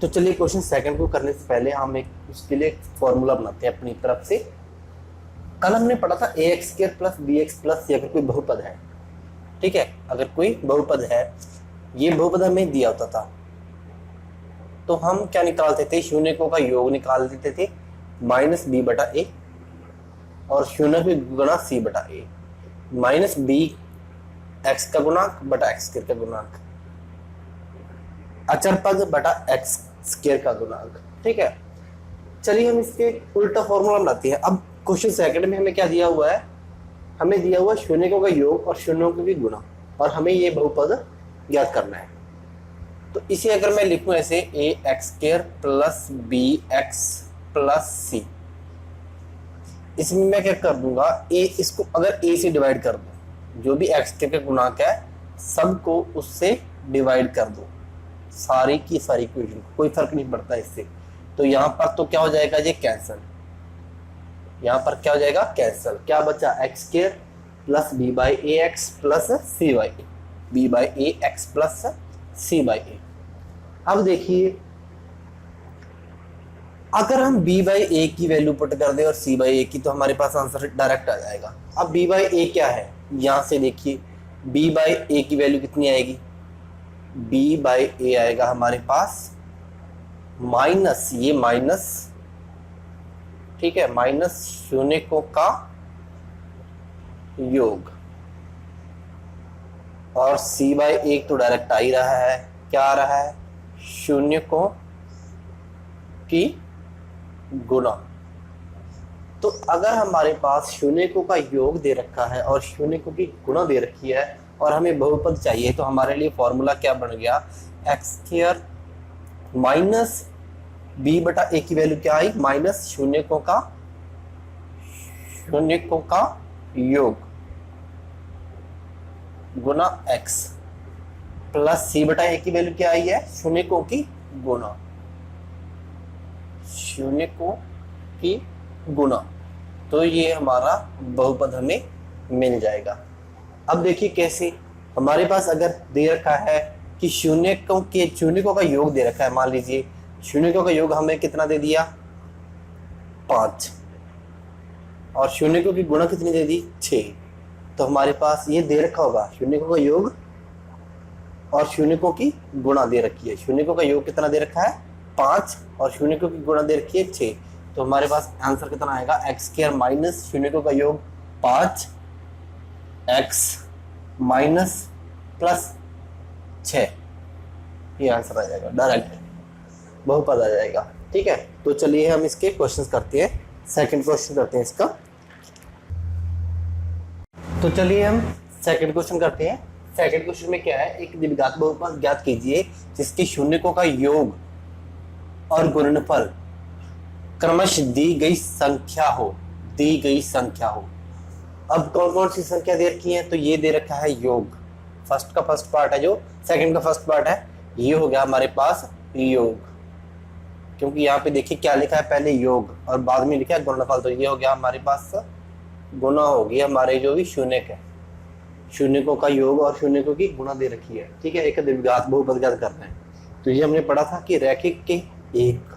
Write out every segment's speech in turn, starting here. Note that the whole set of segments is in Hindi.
तो चलिए क्वेश्चन सेकंड को करने से पहले हम एक उसके लिए फॉर्मूला बनाते हैं अपनी तरफ से। कल हमने पढ़ा था A X square plus B X plus C, अगर कोई बहुपद है, ठीक है, अगर कोई बहुपद है, ये बहुपद हमें दिया होता था तो हम क्या निकालते थे, शून्यकों का योग निकाल देते थे माइनस बी बटा ए और शून्य के गुणा सी बटा ए, माइनस बी एक्स का गुणांक बटा एक्स स्क्वायर का गुणांक, अचर पद बटा एक्स स्क्वायर का गुणांक। ठीक है, चलिए हम इसके उल्टा फॉर्मूला बनाते हैं। अब क्वेश्चन सेकंड में हमें क्या दिया हुआ है, हमें दिया हुआ शून्यकों का योग और शून्यों की गुणा, और हमें ये बहुपद ज्ञात करना है। तो इसे अगर मैं लिखूं ऐसे A X square plus B X plus C, इसमें मैं क्या कर दूंगा, ए इसको अगर ए से डिवाइड कर दूं, जो भी एक्स स्क्वायर का गुणांक है सबको उससे डिवाइड कर दो, सारी की सारी इक्वेशन, कोई फर्क नहीं पड़ता इससे। तो यहाँ पर तो क्या हो जाएगा, ये कैंसल, यहाँ पर क्या हो जाएगा कैंसल, क्या बचा X square plus B by A X plus C by A, B by A X plus C by A. अब देखिए अगर हम b बाई ए की वैल्यू पुट कर दे और c बाई ए की, तो हमारे पास आंसर डायरेक्ट आ जाएगा। अब b बाई ए क्या है, यहां से देखिए b बाई ए की वैल्यू कितनी आएगी, b बाई ए आएगा हमारे पास माइनस, ये माइनस, ठीक है, माइनस शून्यकों का योग, और c बाई ए तो डायरेक्ट आ ही रहा है, क्या आ रहा है, शून्यकों की गुणा। तो अगर हमारे पास शून्यकों का योग दे रखा है और शून्यकों की गुणा दे रखी है और हमें बहुपद चाहिए, तो हमारे लिए फॉर्मूला क्या बन गया, एक्स स्क्वायर माइनस बी बटा ए की वैल्यू क्या आई, माइनस शून्यकों का योग गुना एक्स प्लस सी बटा ए की वैल्यू क्या आई है, शून्यकों की गुणा, शून्यकों की गुणा। तो ये हमारा बहुपद हमें मिल जाएगा। अब देखिए कैसे, हमारे पास अगर दे रखा है कि शून्यकों का योग दे रखा है, मान लीजिए शून्यकों का योग हमें कितना दे दिया 5, और शून्यकों की गुणा कितनी दे दी 6, तो हमारे पास ये दे रखा होगा शून्यकों का योग और शून्यकों की गुणा दे रखी है। शून्यकों का योग कितना दे रखा है 5 और शून्यकों की गुणा दे रखी है 6, तो हमारे पास आंसर कितना आएगा, एक्स स्क्वायर माइनस शून्यकों का योग 5 एक्स माइनस प्लस 6, ये आंसर आ जाएगा, डायरेक्ट बहुपद आ जाएगा। ठीक है, तो चलिए हम इसके क्वेश्चंस करते हैं, सेकंड क्वेश्चन करते हैं इसका। तो चलिए हम सेकंड क्वेश्चन करते हैं। सेकंड क्वेश्चन में क्या है, एक द्विघात बहुपद ज्ञात कीजिए जिसके शून्यकों का योग और गुणनफल क्रमशः दी गई संख्या हो, दी गई संख्या हो। अब कौन कौन सी संख्या दे रखी है, तो ये दे रखा है योग, फर्स्ट का फर्स्ट पार्ट है, जो सेकंड का फर्स्ट पार्ट है, ये हो गया हमारे पास योग, क्योंकि यहाँ पे देखिए क्या लिखा है, पहले योग और बाद में लिखा है गुणनफल, तो ये हो गया हमारे पास गुणा होगी हमारे जो भी शून्यक है, शून्यकों का योग और शून्यकों की गुणा दे रखी है। ठीक है, एक द्विघात बहुपद ज्ञात करना है। तो ये हमने पढ़ा था कि रैखिक के एक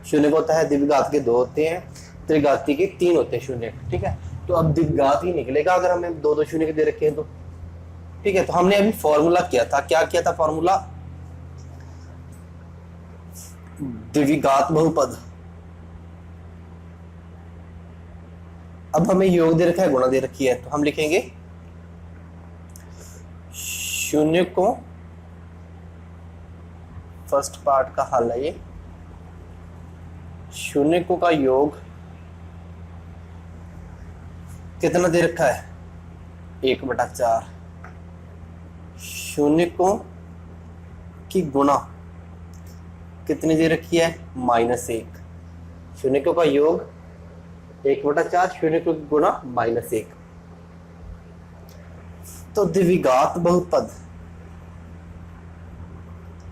शून्यक होता है, द्विघात के 2 होते हैं, त्रिघाती के 3 होते हैं शून्यक। ठीक है, तो अब द्विघात ही निकलेगा अगर हमें 2 शून्यक दे रखे हैं तो। ठीक है, तो हमने अभी फॉर्मूला किया था, क्या किया था फॉर्मूला, द्विघात बहुपद। अब हमें योग दे रखा है, गुणा दे रखी है, तो हम लिखेंगे शून्यकों, फर्स्ट पार्ट का हल है ये, शून्यकों का योग कितना दे रखा है 1/4, शून्यकों की गुणा कितनी दे रखी है -1, शून्यकों का योग 1/4, शून्यकों की गुणा -1। तो द्विघात बहुपद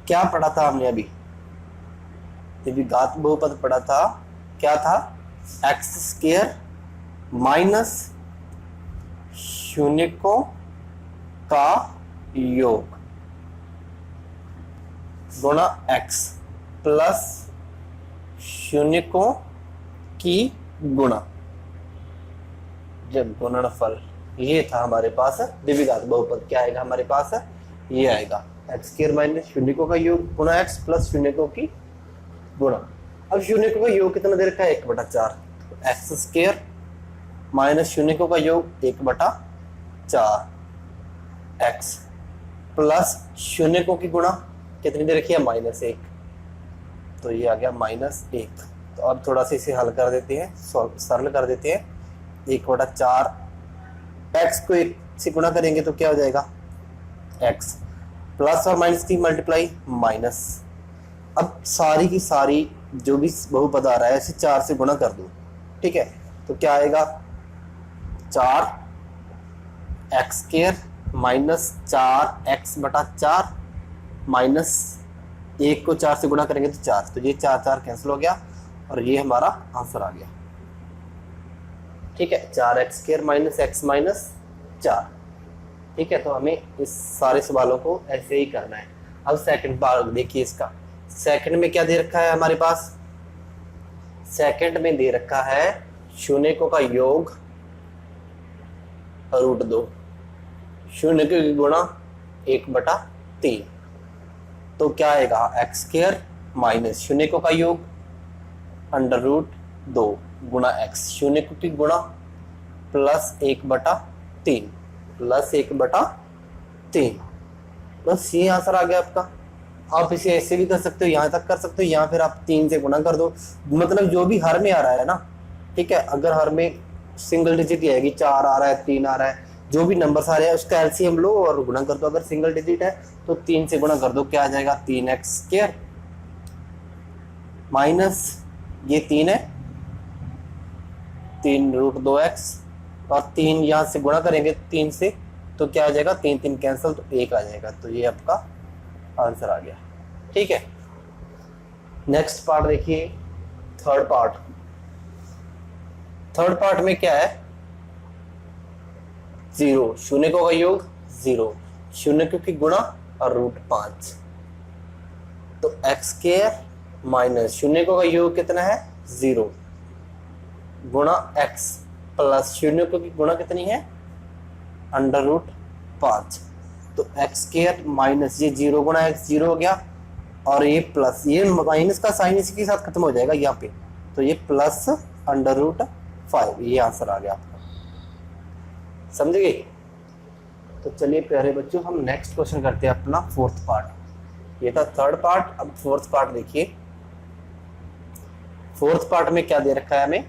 क्या पढ़ा था हमने अभी, द्विघात बहुपद पढ़ा था, क्या था, एक्स स्क्वायर माइनस शून्यकों का योग गुणा एक्स प्लस शून्यकों की गुणा, जब गुणनफल, ये था हमारे पास द्विघात बहुपद। क्या आएगा हमारे पास? ये आएगा एक्स स्क्वायर माइनस शून्यकों का योग गुणा एक्स प्लस शून्यकों की गुणा। अब शून्यकों का योग कितना दे रखा है? 1/4। एक्स स्क्वायर माइनस शून्यकों का योग 1/4 एक्स प्लस शून्यकों की गुणा कितनी दे रखी है? -1। तो ये आ गया -1। तो अब थोड़ा सा इसे हल कर देते हैं, सरल कर देते हैं। 1/4 एक्स को 1 से गुणा करेंगे तो क्या हो जाएगा? एक्स प्लस और माइनस की मल्टीप्लाई माइनस। अब सारी की सारी जो भी बहुपद आ रहा है इसे 4 से गुणा कर दो, ठीक है? तो क्या आएगा? 4 x square minus 4x/4 minus 1 को 4 से गुणा करेंगे तो 4, तो ये 4 कैंसिल हो गया और ये हमारा आंसर आ गया, ठीक है? 4x² माइनस x माइनस 4, ठीक है? तो हमें इस सारे सवालों को ऐसे ही करना है। अब सेकंड पार्ट देखिए इसका। सेकंड में क्या दे रखा है हमारे पास? सेकंड में दे रखा है शून्यकों का योग √2, शून्यकों की गुणा 1/3। तो क्या आएगा? x² माइनस शून्यकों का योग √2 गुणा x, शून्यकों की गुणा प्लस 1/3 प्लस 1/3। बस ये आंसर आ गया आपका। आप इसे ऐसे भी कर सकते हो, यहाँ तक कर सकते हो, या फिर आप 3 से गुणा कर दो। मतलब जो भी हर में आ रहा है ना, ठीक है? अगर हर में सिंगल डिजिट ही आएगी, 4 आ रहा है, 3 आ रहा है, जो भी नंबर्स आ रहे हैं उसका एलसीएम लो और गुणा कर दो। अगर सिंगल डिजिट है तो 3 से गुणा कर दो। क्या आ जाएगा? 3x² माइनस ये 3 है 3√2x और 3 यहाँ से गुणा करेंगे 3 से तो क्या आ जाएगा? 3 कैंसिल तो 1 आ जाएगा। तो ये आपका आंसर आ गया, ठीक है? नेक्स्ट पार्ट देखिए, थर्ड पार्ट। थर्ड पार्ट में क्या है? 0 शून्यकों का योग 0, शून्यकों की गुणा और √5। तो x² माइनस शून्यकों का योग कितना है? 0 गुणा x प्लस शून्यकों की गुणा कितनी है? √5। तो x² माइनस ये 0 गुणा x 0 हो गया और ये प्लस, ये माइनस का साइन इसी के साथ खत्म हो जाएगा यहाँ पे, तो ये प्लस √5। ये आंसर आ गया आपका, समझ गए? तो चलिए प्यारे बच्चों, हम नेक्स्ट क्वेश्चन करते हैं अपना फोर्थ पार्ट। ये था थर्ड पार्ट। अब फोर्थ पार्ट देखिए। फोर्थ पार्ट में क्या दे रखा है हमें?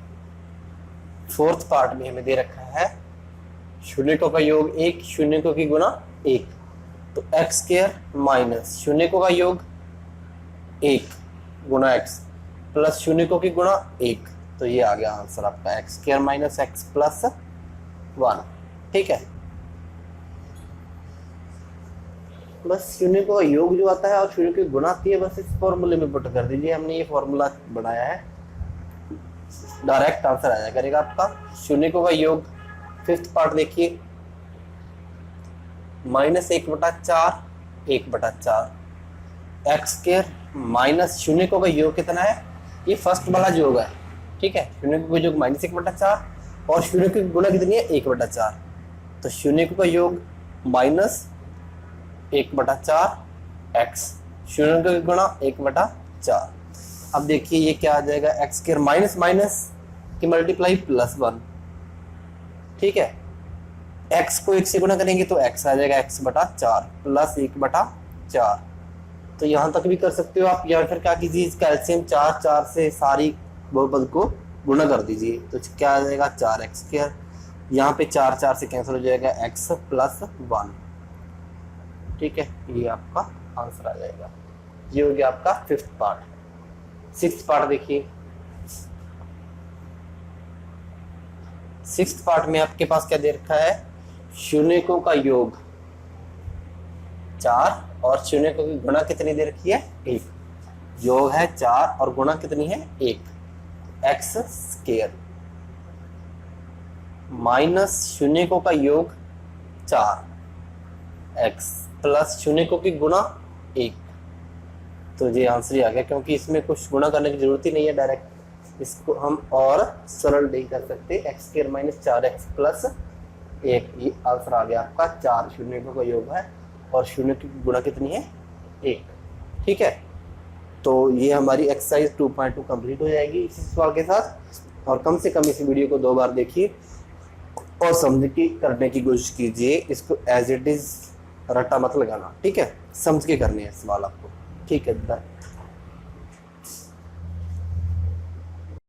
फोर्थ पार्ट में हमें दे रखा है शून्यकों का योग 1, शून्यकों की गुणा 1। तो x² माइनस शून्यकों का योग 1 गुणा x प्लस शून्यकों की गुणा 1। तो ये आ गया आंसर आपका, x² माइनस x प्लस 1, ठीक है? बस शून्यकों का योग जो आता है और शून्य की गुणा आती है, बस इस फॉर्मूले में पुट कर दीजिए। हमने ये फॉर्मूला बनाया है, डायरेक्ट आंसर आया करेगा आपका। शून्यकों का योग फिफ्थ पार्ट देखिए, -1/4 1/4 x² माइनस शून्यकों का योग कितना है? ये फर्स्ट वाला जो योग है, ठीक है? शून्यकों का योग -1/4 और शून्य की गुणा कितनी है? 1/4। तो शून्यकों का योग -1/4 x, शून्य की गुणा 1/4। अब देखिए ये क्या आ जाएगा? x² माइनस माइनस की मल्टीप्लाई +1, ठीक है? x को 1 से गुणा करेंगे तो x आ जाएगा x/4 प्लस 1/4। तो यहाँ तक भी कर सकते हो आप, या फिर क्या कीजिए, इसका एलसीएम 4 से सारी बहुपद को गुणा कर दीजिए। तो क्या आ जाएगा? 4x², यहाँ पे 4 से कैंसिल हो जाएगा, x + 1, ठीक है? ये आपका आंसर आ जाएगा। ये हो गया आपका फिफ्थ पार्ट। सिक्स्थ पार्ट देखिए। सिक्स्थ पार्ट में आपके पास क्या दे रखा है? शून्यकों का योग 4 और शून्यकों की गुणा कितनी दे रखी है? 1। योग है 4 और गुणा कितनी है? 1। x² माइनस शून्यकों का योग 4 x प्लस शून्यकों की गुणा 1। तो ये आंसर ही आ गया, क्योंकि इसमें कुछ गुणा करने की जरूरत ही नहीं है, डायरेक्ट इसको हम और सरल नहीं कर सकते। X square minus 4x plus 1, ये आंसर आ गया आपका। 4 शून्य का योग है और शून्य की गुणा कितनी है 1। ठीक है, तो ये हमारी एक्सरसाइज 2.2 कंप्लीट हो जाएगी इसी सवाल के साथ। और कम से कम इस वीडियो को 2 बार देखिए और समझ के करने की कोशिश कीजिए, इसको एज इट इज रट्टा मत लगाना। ठीक है, समझ के करने हैं सवाल आपको। ठीक है।